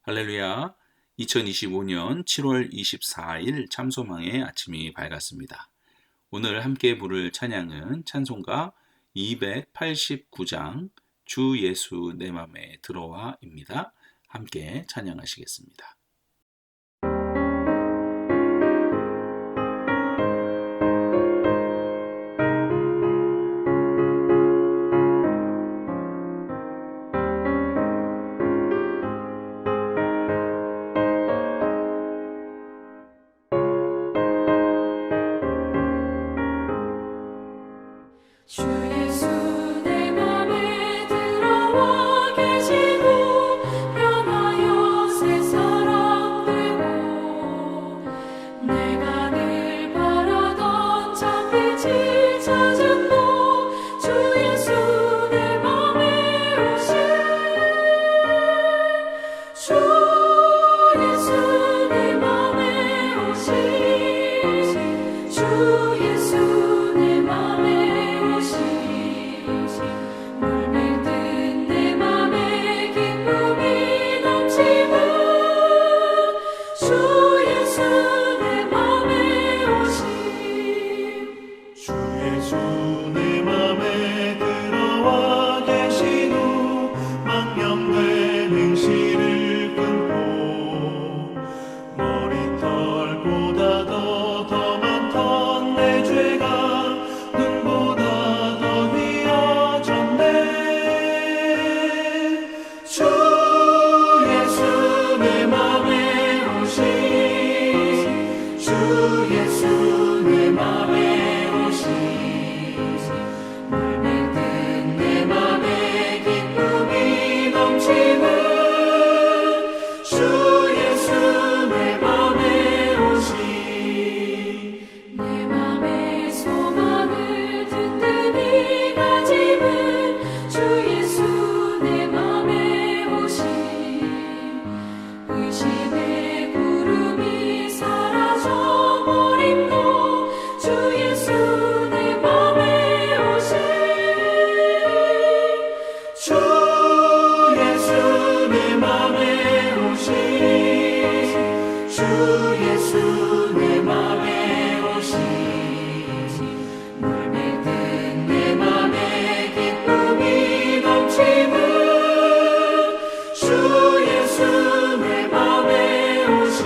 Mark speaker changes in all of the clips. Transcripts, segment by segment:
Speaker 1: 할렐루야. 2025년 7월 24일 참소망의 아침이 밝았습니다. 오늘 함께 부를 찬양은 찬송가 289장 주 예수 내 맘에 들어와입니다. 함께 찬양하시겠습니다.
Speaker 2: 주 예수 내 맘에 들어와 계시고 변하여 새 사람 되고 내가 늘 바라던 참빛을 찾았고 주 예수 내 맘에 오신 주 예수 내 맘에 오신 주 예수 내 맘에 물밀듯 내 맘에 기쁨이 넘치고 주 예수 내 맘에 오신
Speaker 3: 주 예수 내 맘에 들어와 계신 후 망령된 행실을 끊고 머리털보다 더 많던 내 죄가 눈보다 더 휘어졌네. 주 예수 내 맘에 오신 주 예수 내 맘에 오신 물밀듯 내 맘에 기쁨이 넘치는 주 예수 내 맘에 오신
Speaker 2: 내 맘의 소망을 든든히 가지는 주 예수 내 맘에 오신 의심의 구름이 사라져 버림도 주 예수 내 맘에 오신
Speaker 3: 주 예수 내 맘에 오신 주 예수 내 맘에 오신 물밀듯 내 맘에 기쁨이 넘치는 주 예수 내 맘에 오신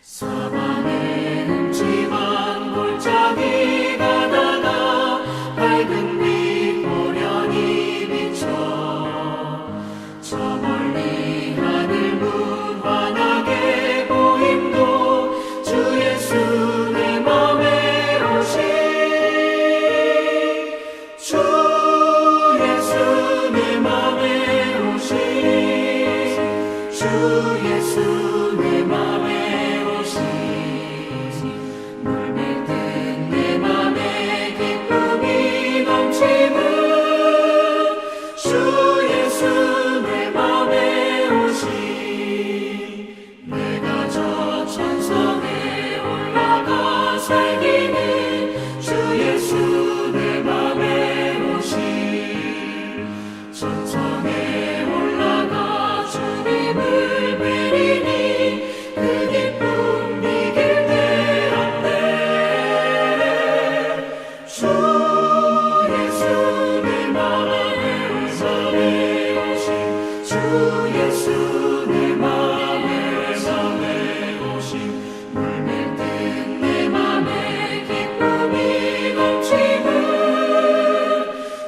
Speaker 3: 사방에 음침한 골짜기가 나가 밝은 빛 고련히 비쳐 저 멀리 하늘 무한하게 보임도 주 예수 내 맘에 오신 주 예수 내 맘에 오신 주 예수 내 맘에 오신 물밀듯 내 맘에 기쁨이 넘치는 주 예수 내 맘에 오신 내가 저 천성에 올라가 살기는 주 예수 내 맘에 오신 천성에 올라가 주님을 뵈리니 그 기쁨 이길 데 없네. 주 예수 내 맘에 오신 주 예수 내 맘에 오신 물밀듯 내 맘에 기쁨이 넘치는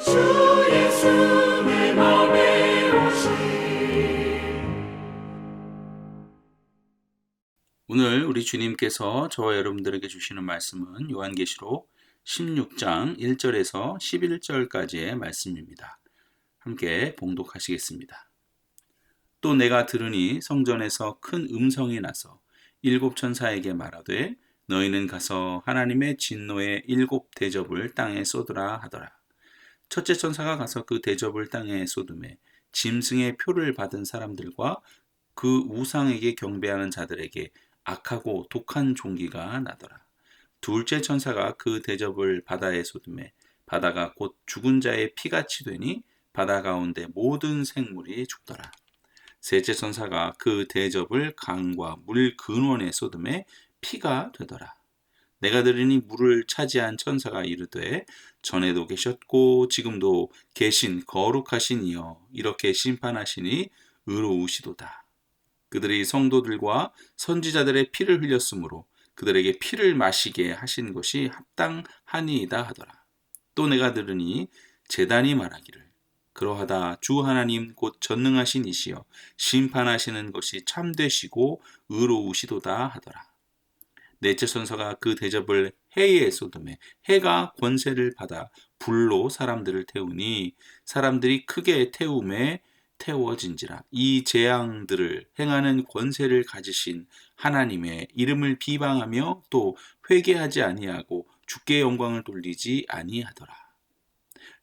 Speaker 3: 주 예수 내 맘에 오신
Speaker 1: 오늘 우리 주님께서 저와 여러분들에게 주시는 말씀은 요한계시록 16장 1절에서 11절까지의 말씀입니다. 함께 봉독하시겠습니다. 또 내가 들으니 성전에서 큰 음성이 나서 일곱 천사에게 말하되 너희는 가서 하나님의 진노의 7대접을 땅에 쏟으라 하더라. 첫째 천사가 가서 그 대접을 땅에 쏟음에 짐승의 표를 받은 사람들과 그 우상에게 경배하는 자들에게 악하고 독한 종기가 나더라. 둘째 천사가 그 대접을 바다에 쏟음에 바다가 곧 죽은 자의 피같이 되니 바다 가운데 모든 생물이 죽더라. 셋째 천사가 그 대접을 강과 물 근원에 쏟음에 피가 되더라. 내가 들으니 물을 차지한 천사가 이르되 전에도 계셨고 지금도 계신 거룩하신 이여 이렇게 심판하시니 의로우시도다. 그들이 성도들과 선지자들의 피를 흘렸으므로 그들에게 피를 마시게 하신 것이 합당하니이다 하더라. 또 내가 들으니 제단이 말하기를 그러하다 주 하나님 곧 전능하신 이시여 심판하시는 것이 참되시고 의로우시도다 하더라. 넷째 천사가 그 대접을 해에 쏟음에 해가 권세를 받아 불로 사람들을 태우니 사람들이 크게 태움에 태워진지라. 이 재앙들을 행하는 권세를 가지신 하나님의 이름을 비방하며 또 회개하지 아니하고 주께 영광을 돌리지 아니하더라.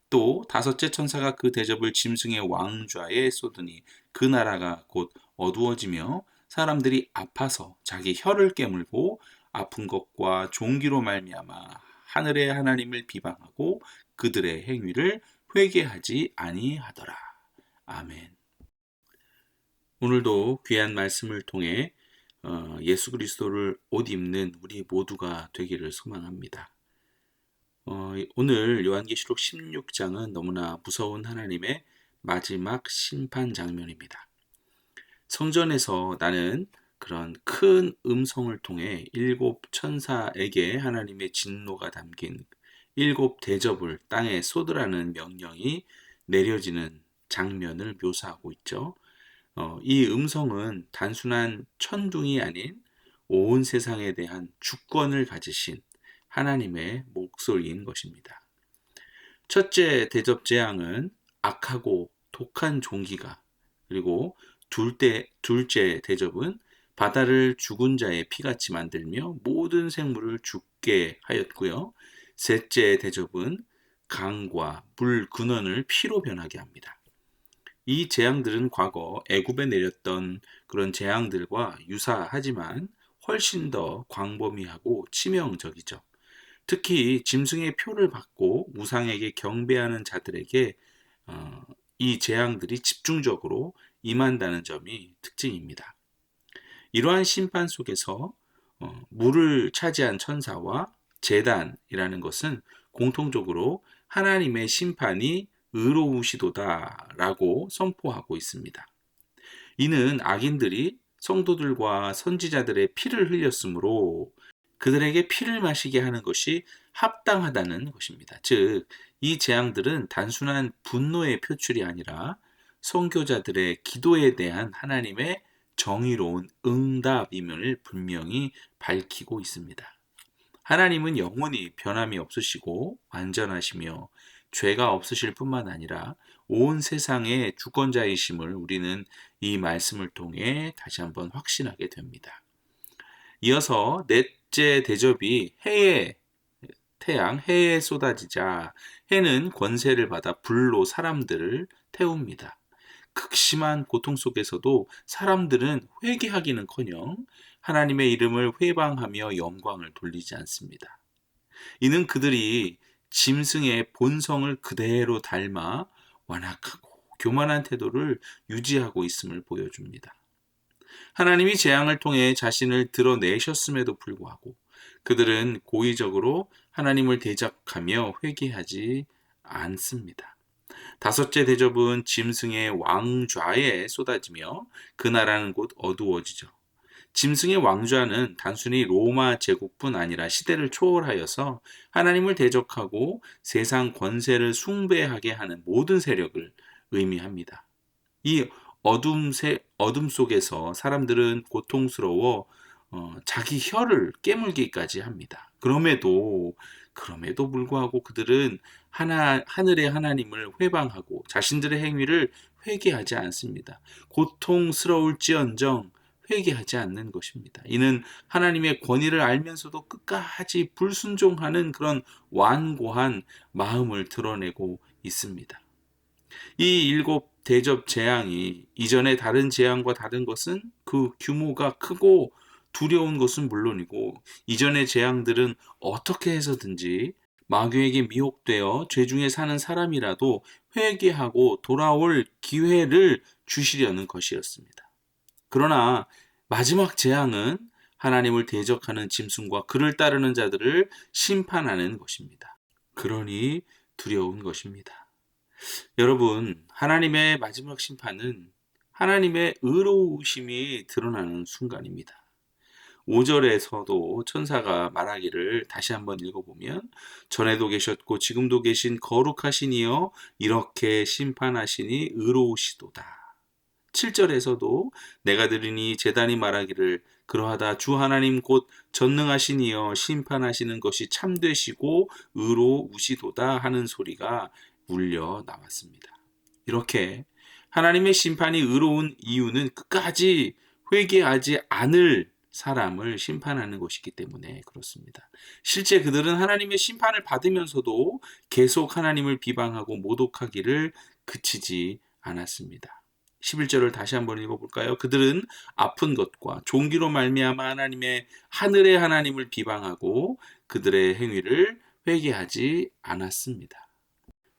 Speaker 1: 또 다섯째 천사가 그 대접을 짐승의 왕좌에 쏟으니 그 나라가 곧 어두워지며 사람들이 아파서 자기 혀를 깨물고 아픈 것과 종기로 말미암아 하늘의 하나님을 비방하고 그들의 행위를 회개하지 아니하더라. 아멘. 오늘도 귀한 말씀을 통해 예수 그리스도를 옷 입는 우리 모두가 되기를 소망합니다. 오늘 요한계시록 16장은 너무나 무서운 하나님의 마지막 심판 장면입니다. 성전에서 나는 그런 큰 음성을 통해 7 천사에게 하나님의 진노가 담긴 7 대접을 땅에 쏟으라는 명령이 내려지는 장면을 묘사하고 있죠. 이 음성은 단순한 천둥이 아닌 온 세상에 대한 주권을 가지신 하나님의 목소리인 것입니다. 첫째 대접 재앙은 악하고 독한 종기가, 그리고 둘째 대접은 바다를 죽은 자의 피같이 만들며 모든 생물을 죽게 하였고요. 셋째 대접은 강과 물 근원을 피로 변하게 합니다. 이 재앙들은 과거 애굽에 내렸던 그런 재앙들과 유사하지만 훨씬 더 광범위하고 치명적이죠. 특히 짐승의 표를 받고 우상에게 경배하는 자들에게 이 재앙들이 집중적으로 임한다는 점이 특징입니다. 이러한 심판 속에서 물을 차지한 천사와 제단이라는 것은 공통적으로 하나님의 심판이 의로우시도다라고 선포하고 있습니다. 이는 악인들이 성도들과 선지자들의 피를 흘렸으므로 그들에게 피를 마시게 하는 것이 합당하다는 것입니다. 즉, 이 재앙들은 단순한 분노의 표출이 아니라 선교자들의 기도에 대한 하나님의 정의로운 응답임을 분명히 밝히고 있습니다. 하나님은 영원히 변함이 없으시고 완전하시며 죄가 없으실 뿐만 아니라 온 세상의 주권자이심을 우리는 이 말씀을 통해 다시 한번 확신하게 됩니다. 이어서 넷째 대접이 해에 쏟아지자 해는 권세를 받아 불로 사람들을 태웁니다. 극심한 고통 속에서도 사람들은 회개하기는커녕 하나님의 이름을 회방하며 영광을 돌리지 않습니다. 이는 그들이 짐승의 본성을 그대로 닮아 완악하고 교만한 태도를 유지하고 있음을 보여줍니다. 하나님이 재앙을 통해 자신을 드러내셨음에도 불구하고 그들은 고의적으로 하나님을 대적하며 회개하지 않습니다. 다섯째 대접은 짐승의 왕좌에 쏟아지며 그 나라는 곧 어두워지죠. 짐승의 왕좌는 단순히 로마 제국뿐 아니라 시대를 초월하여서 하나님을 대적하고 세상 권세를 숭배하게 하는 모든 세력을 의미합니다. 이 어둠 속에서 사람들은 고통스러워 자기 혀를 깨물기까지 합니다. 그럼에도 불구하고 그들은 하늘의 하나님을 회방하고 자신들의 행위를 회개하지 않습니다. 고통스러울지언정 회개하지 않는 것입니다. 이는 하나님의 권위를 알면서도 끝까지 불순종하는 그런 완고한 마음을 드러내고 있습니다. 이 일곱 대접 재앙이 이전의 다른 재앙과 다른 것은 그 규모가 크고 두려운 것은 물론이고, 이전의 재앙들은 어떻게 해서든지 마귀에게 미혹되어 죄 중에 사는 사람이라도 회개하고 돌아올 기회를 주시려는 것이었습니다. 그러나 마지막 재앙은 하나님을 대적하는 짐승과 그를 따르는 자들을 심판하는 것입니다. 그러니 두려운 것입니다. 여러분, 하나님의 마지막 심판은 하나님의 의로우심이 드러나는 순간입니다. 5절에서도 천사가 말하기를 다시 한번 읽어보면, 전에도 계셨고 지금도 계신 거룩하신 이여 이렇게 심판하시니 의로우시도다. 7절에서도 내가 들으니 제단이 말하기를 그러하다 주 하나님 곧 전능하신 이여 심판하시는 것이 참되시고 의로우시도다 하는 소리가 울려 나왔습니다. 이렇게 하나님의 심판이 의로운 이유는 끝까지 회개하지 않을 사람을 심판하는 것이기 때문에 그렇습니다. 실제 그들은 하나님의 심판을 받으면서도 계속 하나님을 비방하고 모독하기를 그치지 않았습니다. 11절을 다시 한번 읽어볼까요? 그들은 아픈 것과 종기로 말미암아 하늘의 하나님을 비방하고 그들의 행위를 회개하지 않았습니다.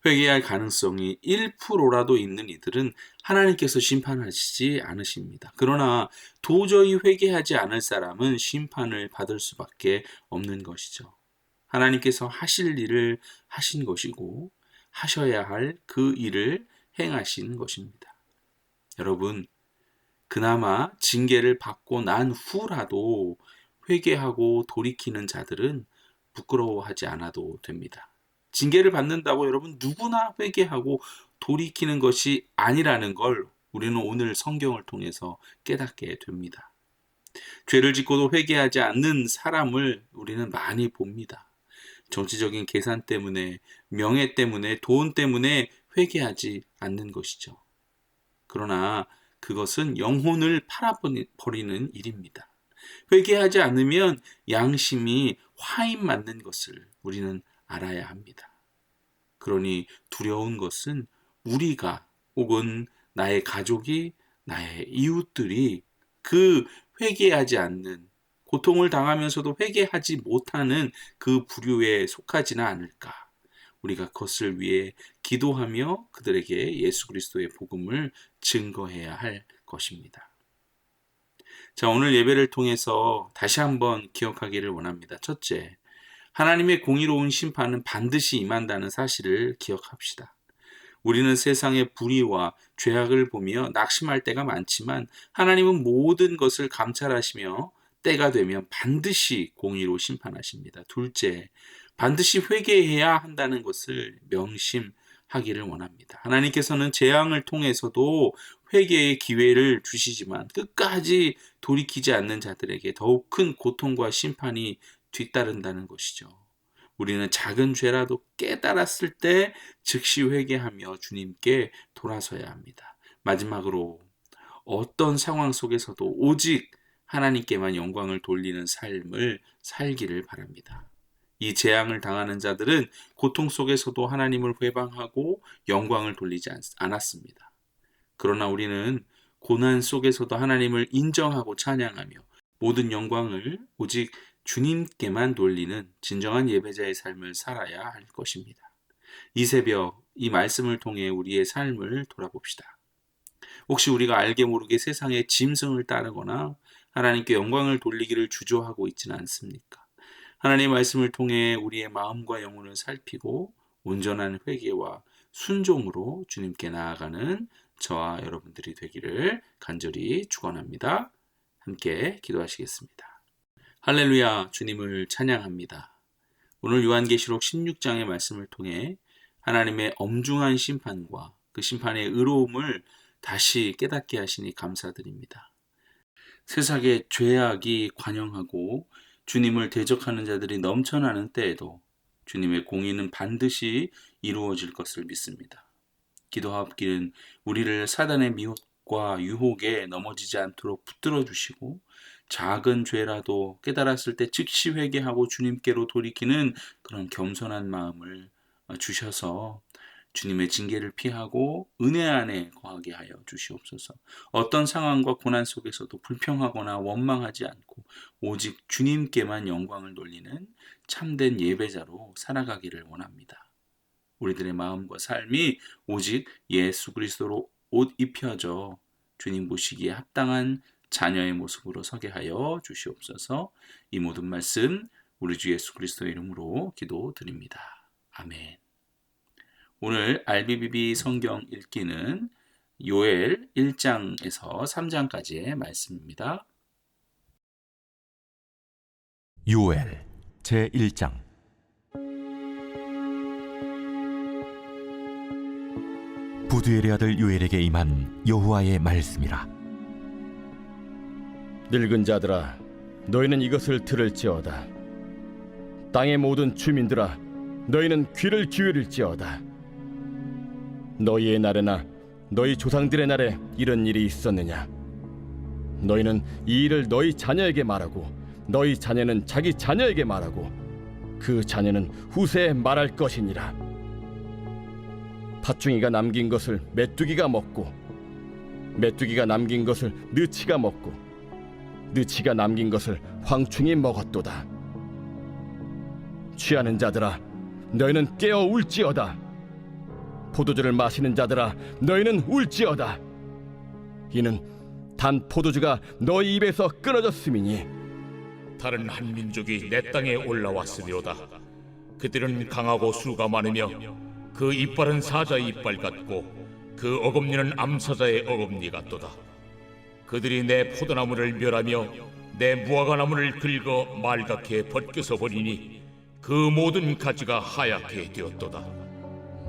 Speaker 1: 회개할 가능성이 1%라도 있는 이들은 하나님께서 심판하시지 않으십니다. 그러나 도저히 회개하지 않을 사람은 심판을 받을 수밖에 없는 것이죠. 하나님께서 하실 일을 하신 것이고 하셔야 할 그 일을 행하신 것입니다. 여러분, 그나마 징계를 받고 난 후라도 회개하고 돌이키는 자들은 부끄러워하지 않아도 됩니다. 징계를 받는다고 여러분 누구나 회개하고 돌이키는 것이 아니라는 걸 우리는 오늘 성경을 통해서 깨닫게 됩니다. 죄를 짓고도 회개하지 않는 사람을 우리는 많이 봅니다. 정치적인 계산 때문에, 명예 때문에, 돈 때문에 회개하지 않는 것이죠. 그러나 그것은 영혼을 팔아버리는 일입니다. 회개하지 않으면 양심이 화인 맞는 것을 우리는 알아야 합니다. 그러니 두려운 것은 우리가 혹은 나의 가족이, 나의 이웃들이 그 회개하지 않는, 고통을 당하면서도 회개하지 못하는 그 부류에 속하지는 않을까. 우리가 그것을 위해 기도하며 그들에게 예수 그리스도의 복음을 증거해야 할 것입니다. 자, 오늘 예배를 통해서 다시 한번 기억하기를 원합니다. 첫째, 하나님의 공의로운 심판은 반드시 임한다는 사실을 기억합시다. 우리는 세상의 불의와 죄악을 보며 낙심할 때가 많지만 하나님은 모든 것을 감찰하시며 때가 되면 반드시 공의로 심판하십니다. 둘째, 반드시 회개해야 한다는 것을 명심하기를 원합니다. 하나님께서는 재앙을 통해서도 회개의 기회를 주시지만 끝까지 돌이키지 않는 자들에게 더욱 큰 고통과 심판이 뒤따른다는 것이죠. 우리는 작은 죄라도 깨달았을 때 즉시 회개하며 주님께 돌아서야 합니다. 마지막으로 어떤 상황 속에서도 오직 하나님께만 영광을 돌리는 삶을 살기를 바랍니다. 이 재앙을 당하는 자들은 고통 속에서도 하나님을 회방하고 영광을 돌리지 않았습니다. 그러나 우리는 고난 속에서도 하나님을 인정하고 찬양하며 모든 영광을 오직 주님께만 돌리는 진정한 예배자의 삶을 살아야 할 것입니다. 이 새벽 이 말씀을 통해 우리의 삶을 돌아봅시다. 혹시 우리가 알게 모르게 세상의 짐승을 따르거나 하나님께 영광을 돌리기를 주저하고 있지는 않습니까? 하나님의 말씀을 통해 우리의 마음과 영혼을 살피고 온전한 회개와 순종으로 주님께 나아가는 저와 여러분들이 되기를 간절히 축원합니다. 함께 기도하시겠습니다. 할렐루야, 주님을 찬양합니다. 오늘 요한계시록 16장의 말씀을 통해 하나님의 엄중한 심판과 그 심판의 의로움을 다시 깨닫게 하시니 감사드립니다. 세상의 죄악이 관영하고 주님을 대적하는 자들이 넘쳐나는 때에도 주님의 공의는 반드시 이루어질 것을 믿습니다. 기도하옵기는 우리를 사단의 미혹과 미혹과 유혹에 넘어지지 않도록 붙들어 주시고 작은 죄라도 깨달았을 때 즉시 회개하고 주님께로 돌이키는 그런 겸손한 마음을 주셔서 주님의 징계를 피하고 은혜 안에 거하게 하여 주시옵소서. 어떤 상황과 고난 속에서도 불평하거나 원망하지 않고 오직 주님께만 영광을 돌리는 참된 예배자로 살아가기를 원합니다. 우리들의 마음과 삶이 오직 예수 그리스도로 옷 입혀져 주님 보시기에 합당한 자녀의 모습으로 서게 하여 주시옵소서. 이 모든 말씀 우리 주 예수 그리스도의 이름으로 기도드립니다. 아멘. 오늘 RBBB 성경 읽기는 요엘 1장에서 3장까지의 말씀입니다.
Speaker 4: 요엘 제1장. 부두엘의 아들 요엘에게 임한 여호와의 말씀이라.
Speaker 5: 늙은 자들아, 너희는 이것을 들을지어다. 땅의 모든 주민들아, 너희는 귀를 기울일지어다. 너희의 날에나 너희 조상들의 날에 이런 일이 있었느냐? 너희는 이 일을 너희 자녀에게 말하고 너희 자녀는 자기 자녀에게 말하고 그 자녀는 후세에 말할 것이니라. 팥중이가 남긴 것을 메뚜기가 먹고 메뚜기가 남긴 것을 느치가 먹고 느치가 남긴 것을 황충이 먹었도다. 취하는 자들아, 너희는 깨어 울지어다. 포도주를 마시는 자들아, 너희는 울지어다. 이는 단 포도주가 너희 입에서 끊어졌음이니
Speaker 6: 다른 한 민족이 내 땅에 올라왔으리로다. 그들은 강하고 수가 많으며 그 이빨은 사자의 이빨 같고 그 어금니는 암사자의 어금니 같도다. 그들이 내 포도나무를 멸하며 내 무화과나무를 긁어 말갛게 벗겨서 버리니 그 모든 가지가 하얗게 되었도다.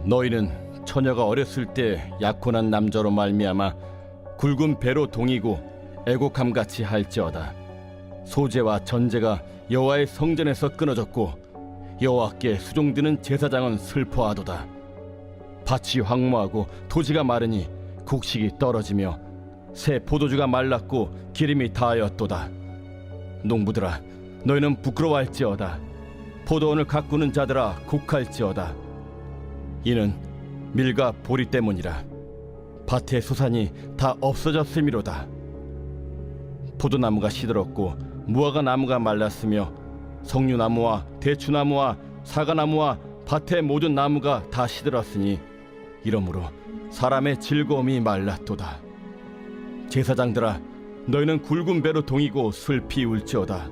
Speaker 5: 너희는 처녀가 어렸을 때 약혼한 남자로 말미암아 굵은 배로 동이고 애곡함같이 할지어다. 소제와 전제가 여호와의 성전에서 끊어졌고 여호와께 수종드는 제사장은 슬퍼하도다. 밭이 황무하고 토지가 마르니 곡식이 떨어지며 새 포도주가 말랐고 기름이 다하였도다. 농부들아, 너희는 부끄러워할지어다. 포도원을 가꾸는 자들아, 곡할지어다. 이는 밀과 보리 때문이라. 밭의 소산이 다 없어졌음이로다. 포도나무가 시들었고 무화과나무가 말랐으며 석류나무와 대추나무와 사과나무와 밭의 모든 나무가 다 시들었으니 이러므로 사람의 즐거움이 말랐도다. 제사장들아, 너희는 굵은 배로 동이고 슬피 울지어다.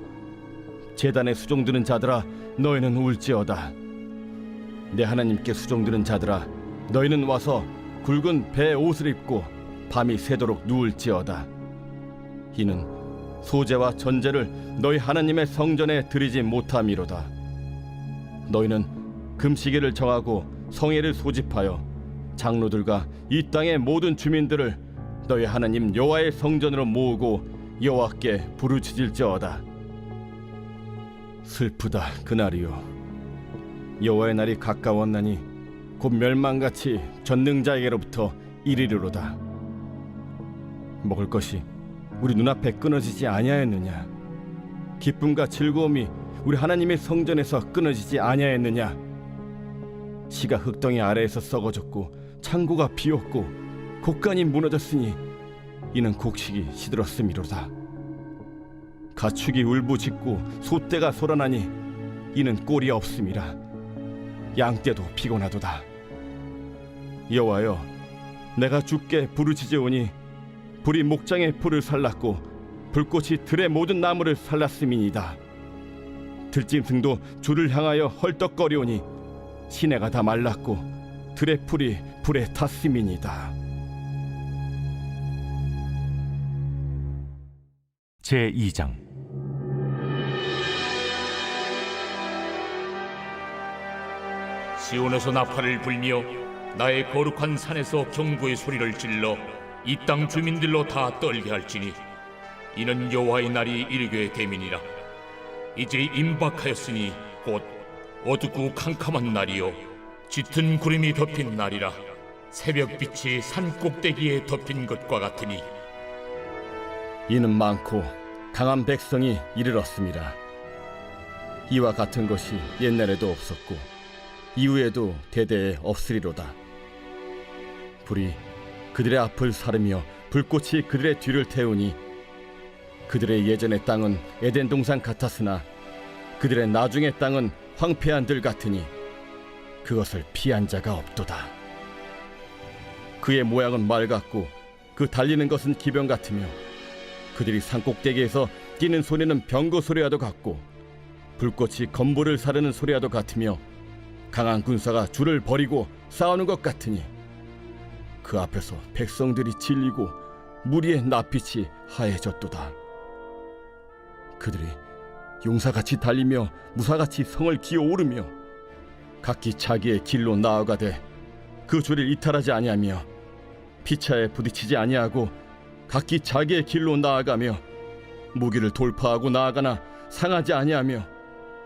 Speaker 5: 제단에 수종드는 자들아, 너희는 울지어다. 내 하나님께 수종드는 자들아, 너희는 와서 굵은 배 옷을 입고 밤이 새도록 누울지어다. 이는 소제와 전제를 너희 하나님의 성전에 드리지 못함이로다. 너희는 금시계를 정하고 성회를 소집하여 장로들과 이 땅의 모든 주민들을 너희 하나님 여호와의 성전으로 모으고 여호와께 부르짖을지어다. 슬프다 그날이요. 여호와의 날이 가까웠나니 곧 멸망같이 전능자에게로부터 이르리로다. 먹을 것이 우리 눈앞에 끊어지지 아니하였느냐? 기쁨과 즐거움이 우리 하나님의 성전에서 끊어지지 아니하였느냐? 시가 흙덩이 아래에서 썩어졌고 창고가 비었고 곡간이 무너졌으니 이는 곡식이 시들었음이로다. 가축이 울부짖고 소떼가 소란하니 이는 꼴이 없음이라. 양떼도 피곤하도다. 여호와여, 내가 주께 부르짖으오니 불이 목장의 풀을 살랐고 불꽃이 들의 모든 나무를 살랐음이니이다. 들짐승도 주를 향하여 헐떡거리오니 시내가 다 말랐고 들의 풀이 불에 탔음이니이다.
Speaker 4: 제2장.
Speaker 6: 시온에서 나팔을 불며 나의 거룩한 산에서 경고의 소리를 질러 이 땅 주민들로 다 떨게 할지니 이는 여호와의 날이 이르게 됨이니라. 이제 임박하였으니 곧 어둡고 캄캄한 날이요 짙은 구름이 덮인 날이라. 새벽빛이 산 꼭대기에 덮인 것과 같으니
Speaker 5: 이는 많고 강한 백성이 이르렀습니다. 이와 같은 것이 옛날에도 없었고 이후에도 대대에 없으리로다. 불이 그들의 앞을 사르며 불꽃이 그들의 뒤를 태우니 그들의 예전의 땅은 에덴 동산 같았으나 그들의 나중의 땅은 황폐한 들 같으니 그것을 피한 자가 없도다. 그의 모양은 말 같고 그 달리는 것은 기병 같으며 그들이 산꼭대기에서 뛰는 소리는 병거 소리와도 같고 불꽃이 건물을 사르는 소리와도 같으며 강한 군사가 줄을 버리고 싸우는 것 같으니 그 앞에서 백성들이 질리고 무리의 낯빛이 하얘졌도다. 그들이 용사같이 달리며 무사같이 성을 기어오르며 각기 자기의 길로 나아가되 그 줄을 이탈하지 아니하며 피차에 부딪히지 아니하고 각기 자기의 길로 나아가며 무기를 돌파하고 나아가나 상하지 아니하며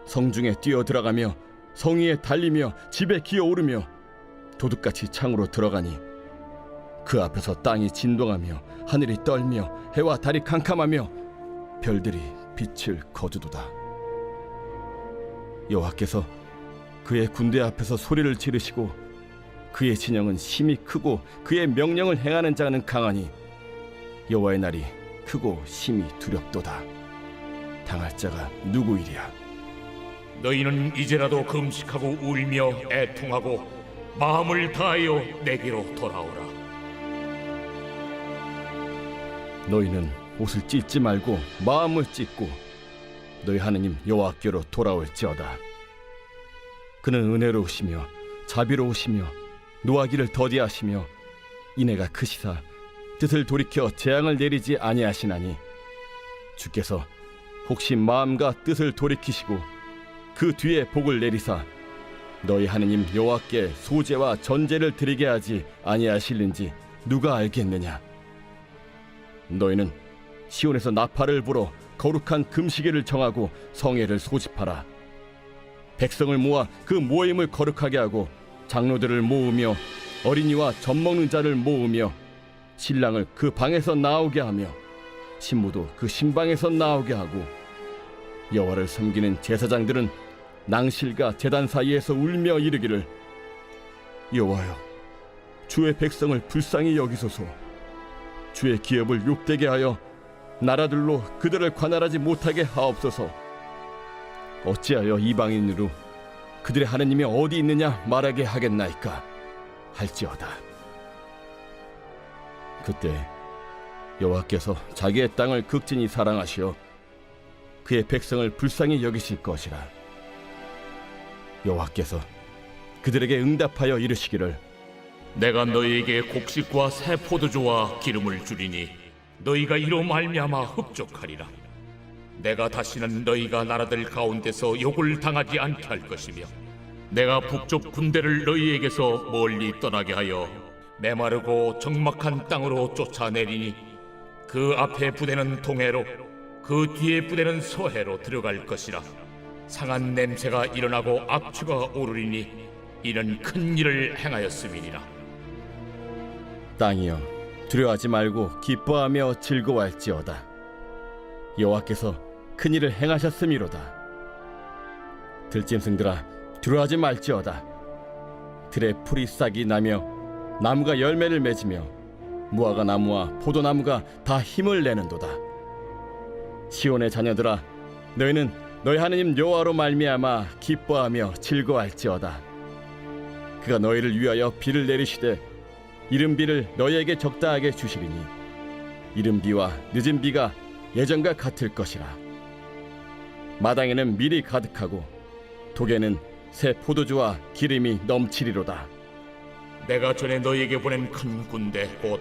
Speaker 5: 성중에 뛰어들어가며 성 위에 달리며 집에 기어오르며 도둑같이 창으로 들어가니 그 앞에서 땅이 진동하며 하늘이 떨며 해와 달이 캄캄하며 별들이 빛을 거두도다. 여호와께서 그의 군대 앞에서 소리를 지르시고 그의 진영은 심히 크고 그의 명령을 행하는 자는 강하니 여호와의 날이 크고 심히 두렵도다. 당할 자가 누구이랴?
Speaker 6: 너희는 이제라도 금식하고 울며 애통하고 마음을 다하여 내게로 돌아오라.
Speaker 5: 너희는 옷을 찢지 말고 마음을 찢고 너희 하느님 여호와께로 돌아올지어다. 그는 은혜로우시며 자비로우시며 노하기를 더디하시며 인애가 크시사 뜻을 돌이켜 재앙을 내리지 아니하시나니 주께서 혹시 마음과 뜻을 돌이키시고 그 뒤에 복을 내리사 너희 하느님 여호와께 소제와 전제를 드리게 하지 아니하실는지 누가 알겠느냐? 너희는 시온에서 나팔을 불어 거룩한 금시계를 정하고 성회를 소집하라. 백성을 모아 그 모임을 거룩하게 하고 장로들을 모으며 어린이와 젖먹는 자를 모으며 신랑을 그 방에서 나오게 하며 신부도 그 신방에서 나오게 하고 여호와를 섬기는 제사장들은 낭실과 제단 사이에서 울며 이르기를 여호와여 주의 백성을 불쌍히 여기소서. 주의 기업을 욕되게 하여 나라들로 그들을 관할하지 못하게 하옵소서. 어찌하여 이방인으로 그들의 하느님이 어디 있느냐 말하게 하겠나이까 할지어다. 그때 여호와께서 자기의 땅을 극진히 사랑하시어 그의 백성을 불쌍히 여기실 것이라. 여호와께서 그들에게 응답하여 이르시기를
Speaker 6: 내가 너희에게 곡식과 새 포도주와 기름을 주리니 너희가 이로 말미암아 흡족하리라. 내가 다시는 너희가 나라들 가운데서 욕을 당하지 않게 할 것이며 내가 북쪽 군대를 너희에게서 멀리 떠나게 하여 메마르고 적막한 땅으로 쫓아내리니 그 앞에 부대는 동해로 그 뒤에 부대는 서해로 들어갈 것이라. 상한 냄새가 일어나고 악취가 오르리니 이는 큰 일을 행하였음이니라.
Speaker 5: 땅이여 두려워하지 말고 기뻐하며 즐거워할지어다. 여호와께서 큰 일을 행하셨음이로다. 들짐승들아 두려워하지 말지어다. 들에 풀이 싹이 나며 나무가 열매를 맺으며 무화과 나무와 포도나무가 다 힘을 내는도다. 시온의 자녀들아 너희는 너희 하느님 여호와로 말미암아 기뻐하며 즐거워할지어다. 그가 너희를 위하여 비를 내리시되 이른 비를 너희에게 적당하게 주시리니 이른 비와 늦은 비가 예전과 같을 것이라. 마당에는 밀이 가득하고 독에는 새 포도주와 기름이 넘치리로다.
Speaker 6: 내가 전에 너희에게 보낸 큰 군대 곧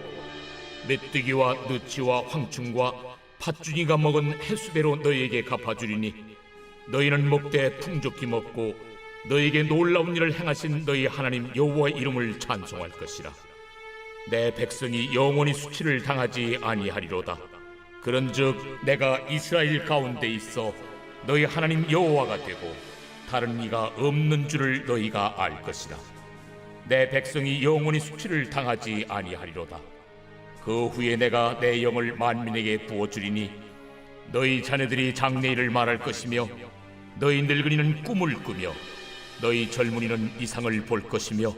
Speaker 6: 메뚜기와 느치와 황충과 팥주니가 먹은 해수대로 너희에게 갚아주리니 너희는 먹되 풍족히 먹고 너희에게 놀라운 일을 행하신 너희 하나님 여호와의 이름을 찬송할 것이라. 내 백성이 영원히 수치를 당하지 아니하리로다. 그런즉 내가 이스라엘 가운데 있어 너희 하나님 여호와가 되고 다른 이가 없는 줄을 너희가 알 것이다. 내 백성이 영원히 수치를 당하지 아니하리로다. 그 후에 내가 내 영을 만민에게 부어주리니 너희 자녀들이 장래일을 말할 것이며 너희 늙은이는 꿈을 꾸며 너희 젊은이는 이상을 볼 것이며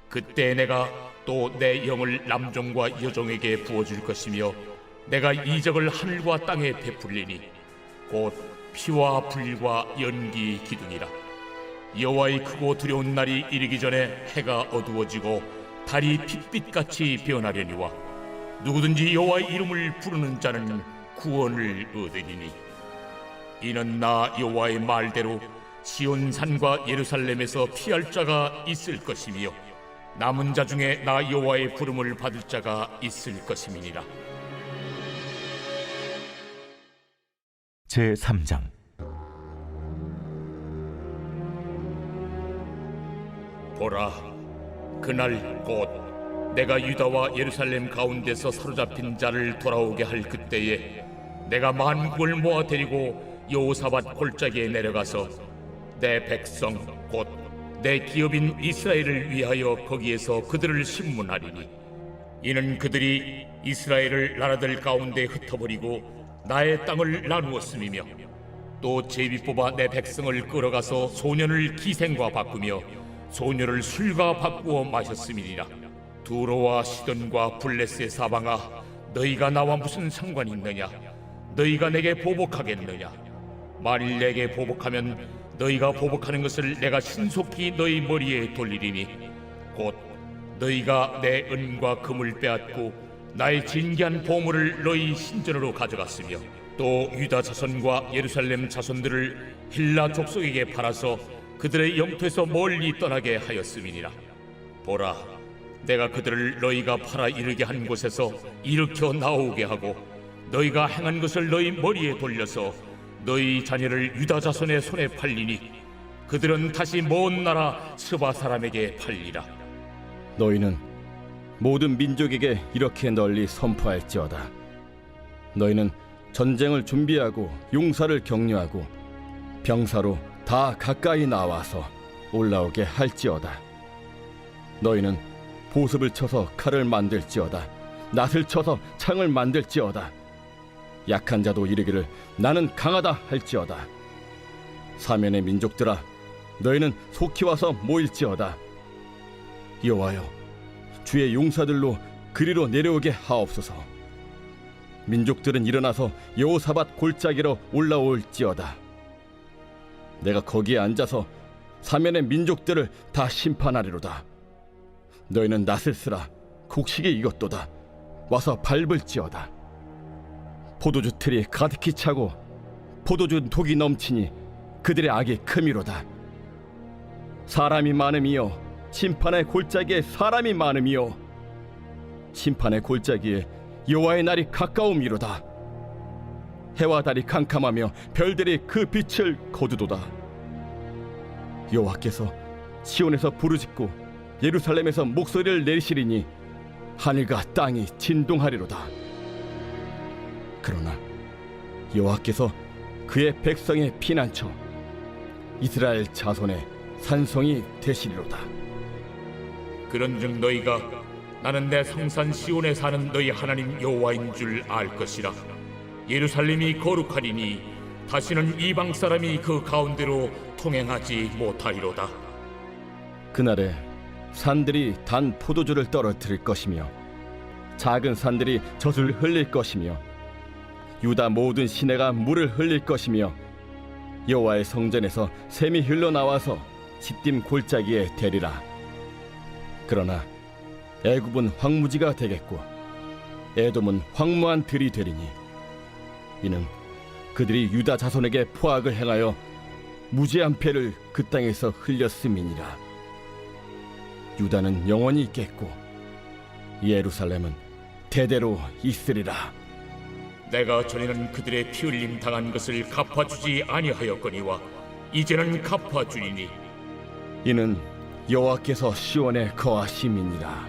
Speaker 6: 그때 내가 또 내 영을 남종과 여종에게 부어줄 것이며 내가 이적을 하늘과 땅에 베풀리니 곧 피와 불과 연기 기둥이라. 여호와의 크고 두려운 날이 이르기 전에 해가 어두워지고 달이 핏빛같이 변하려니와 누구든지 여호와의 이름을 부르는 자는 구원을 얻으리니 이는 나 여호와의 말대로 시온 산과 예루살렘에서 피할 자가 있을 것이며 남은 자 중에 나 여호와의 부름을 받을 자가 있을 것임이니라.
Speaker 4: 제 3장.
Speaker 6: 보라, 그날 곧 내가 유다와 예루살렘 가운데서 사로잡힌 자를 돌아오게 할 그때에 내가 만국을 모아 데리고 여호사밧 골짜기에 내려가서 내 백성 곧 내 기업인 이스라엘을 위하여 거기에서 그들을 심문하리니 이는 그들이 이스라엘을 나라들 가운데 흩어버리고 나의 땅을 나누었음이며 또 제비 뽑아 내 백성을 끌어가서 소년을 기생과 바꾸며 소녀를 술과 바꾸어 마셨음이니라. 두로와 시돈과 블레스의 사방아, 너희가 나와 무슨 상관이 있느냐? 너희가 내게 보복하겠느냐? 만일 내게 보복하면 너희가 보복하는 것을 내가 신속히 너희 머리에 돌리리니 곧 너희가 내 은과 금을 빼앗고 나의 진귀한 보물을 너희 신전으로 가져갔으며 또 유다 자손과 예루살렘 자손들을 힐라 족속에게 팔아서 그들의 영토에서 멀리 떠나게 하였음이니라. 보라, 내가 그들을 너희가 팔아 이르게 한 곳에서 일으켜 나오게 하고 너희가 행한 것을 너희 머리에 돌려서 너희 자녀를 유다 자손의 손에 팔리니 그들은 다시 먼 나라 스바 사람에게 팔리라.
Speaker 5: 너희는 모든 민족에게 이렇게 널리 선포할지어다. 너희는 전쟁을 준비하고 용사를 격려하고 병사로 다 가까이 나와서 올라오게 할지어다. 너희는 보습을 쳐서 칼을 만들지어다. 낫을 쳐서 창을 만들지어다. 약한 자도 이르기를 나는 강하다 할지어다. 사면의 민족들아, 너희는 속히 와서 모일지어다. 여호와여, 주의 용사들로 그리로 내려오게 하옵소서. 민족들은 일어나서 여호사밧 골짜기로 올라올지어다. 내가 거기에 앉아서 사면의 민족들을 다 심판하리로다. 너희는 낫을 쓰라. 곡식이 익었도다. 와서 밟을지어다. 포도주 틀이 가득히 차고 포도주 독이 넘치니 그들의 악이 크미로다. 사람이 많음이여, 심판의 골짜기에 사람이 많음이여, 심판의 골짜기에 여호와의 날이 가까움이로다. 해와 달이 캄캄하며 별들이 그 빛을 거두도다. 여호와께서 시온에서 부르짖고 예루살렘에서 목소리를 내리시리니 하늘과 땅이 진동하리로다. 그러나 여호와께서 그의 백성의 피난처 이스라엘 자손의 산성이 되시리로다.
Speaker 6: 그런즉 너희가 나는 내 성산 시온에 사는 너희 하나님 여호와인 줄 알 것이라. 예루살렘이 거룩하리니 다시는 이방 사람이 그 가운데로 통행하지 못하리로다.
Speaker 5: 그날에 산들이 단 포도주를 떨어뜨릴 것이며 작은 산들이 젖을 흘릴 것이며 유다 모든 시내가 물을 흘릴 것이며 여호와의 성전에서 샘이 흘러나와서 시딤 골짜기에 대리라. 그러나 애굽은 황무지가 되겠고 에돔은 황무한 들이 되리니 이는 그들이 유다 자손에게 포악을 행하여 무죄한 패를 그 땅에서 흘렸음이니라. 유다는 영원히 있겠고 예루살렘은 대대로 있으리라.
Speaker 6: 내가 전에는 그들의 피 흘림 당한 것을 갚아주지 아니하였거니와 이제는 갚아주리니
Speaker 5: 이는 여호와께서 시온에 거하심이니라.